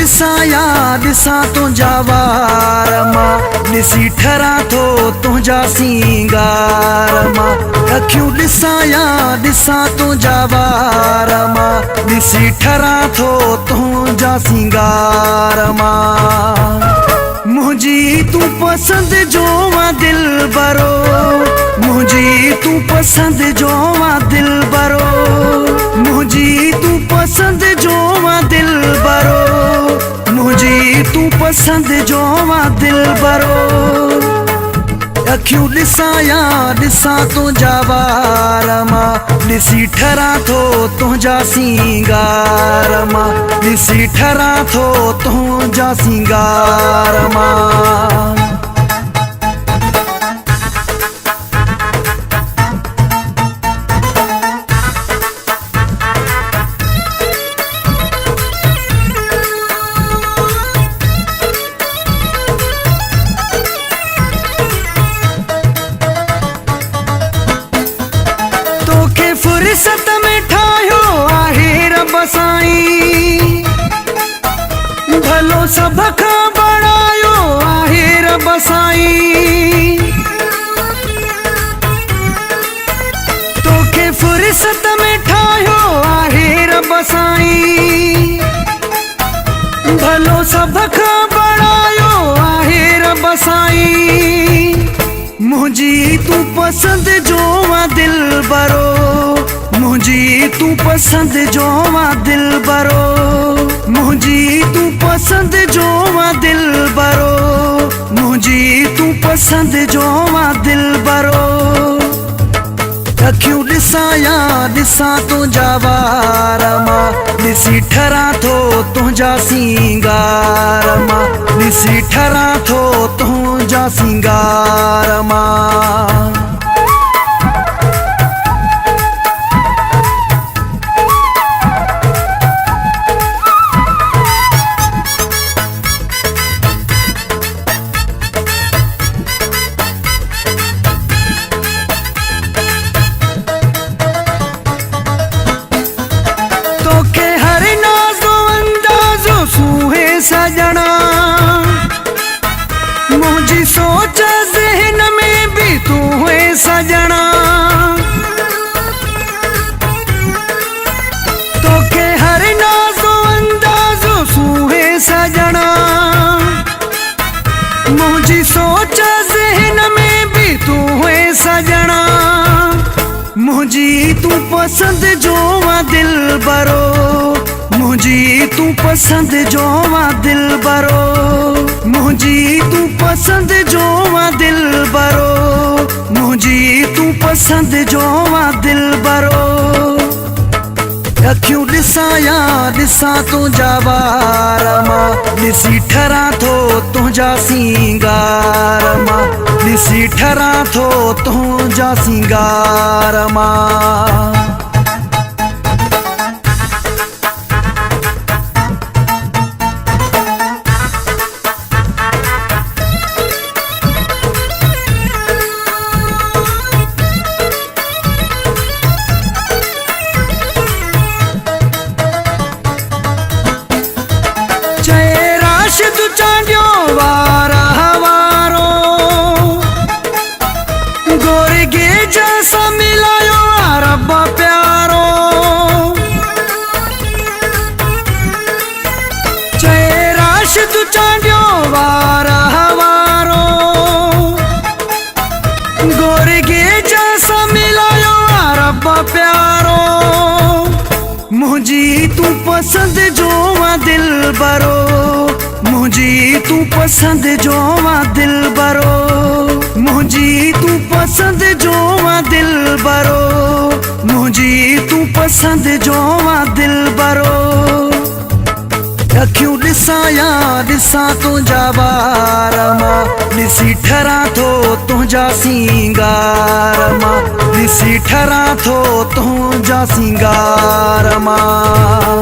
ॾिसां यार ॾिसां तुंहिंजा वार मां ॾिसी ठरां थो तुंहिंजा सिंगार मां अखियूं ॾिसां यार ॾिसां तुंहिंजा वार मां ॾिसी ठरां थो तुंहिंजा सिंगार मां मुंहिंजी तूं पसंदि जो मां दिल भरो मुंहिंजी तूं पसंदि जो मां दिल भरो मुंहिंजी तूं पसंदि जो मां दिल भरो मुंहिंजी तूं पसंदि जो मां दिल भरो अखियूं ॾिसां यार ॾिसां तुंहिंजा वार मां ॾिसी ठरां थो तुंहिंजा सिंगार मां ॾिसी ठरां थो तुंहिंजा सिंगार मां फुर्सत में ठाहियो आहे रब साईं भलो सभ खां बणायो आहे रब साईं तोखे फुर्सत में ठाहियो आहे रब साईं भलो सभ खां बणायो आहे रब साईं मुंहिंजी तूं पसंदि जो मां दिल भरो मुंहिंजी तूं पसंदि जो मां दिल भरो मुंहिंजी तूं पसंदि जो मां दिल भरो मुंहिंजी तूं पसंदि जो मां दिल भरो अखियूं ॾिसां यार ॾिसां तुंहिंजा वार मां ॾिसी ठरां थो तुंहिंजा सिंगार मां ॾिसी ठरां थो तुंहिंजा सिंगार मां सजना मुझी सोच ज़हन में भी तू है सजना तो के हर नाज़ो अंदाज़ो सूहे सजना मुझी सोच ज़हन में भी तू है सजना मुझी तू पसंद जो मां दिल भरो मुंहिंजी तूं पसंदि जो मां दिल भरो मुंहिंजी तूं पसंदि जो मां दिल भरो मुंहिंजी तूं पसंदि जो मां दिल भरो अखियूं ॾिसां यार ॾिसां तुंहिंजा वार मां ॾिसी ठरां थो तुंहिंजा सिंगार मां ॾिसी ठरां थो तुंहिंजा सिंगार मां तू चांडियो वार हवारो गोरे गे जैसा मिलायो रब प्यारो चेराश तू चांडियो वार हवारो गोरे गे जैसा मिलायो रब प्यारो मुंहिंजी तूं पसंदि जो मां दिल भरो मुंहिंजी तूं पसंदि जो मां दिल भरो मुंहिंजी तूं पसंदि जो मां दिल भरो मुंहिंजी तूं पसंदि जो मां दिल भरो अखियूं ॾिसां यार ॾिसां तुंहिंजा वार मां ॾिसी ठरां थो तुंहिंजा सिंगार मां ॾिसी ठरां थो तुंहिंजा सिंगार मां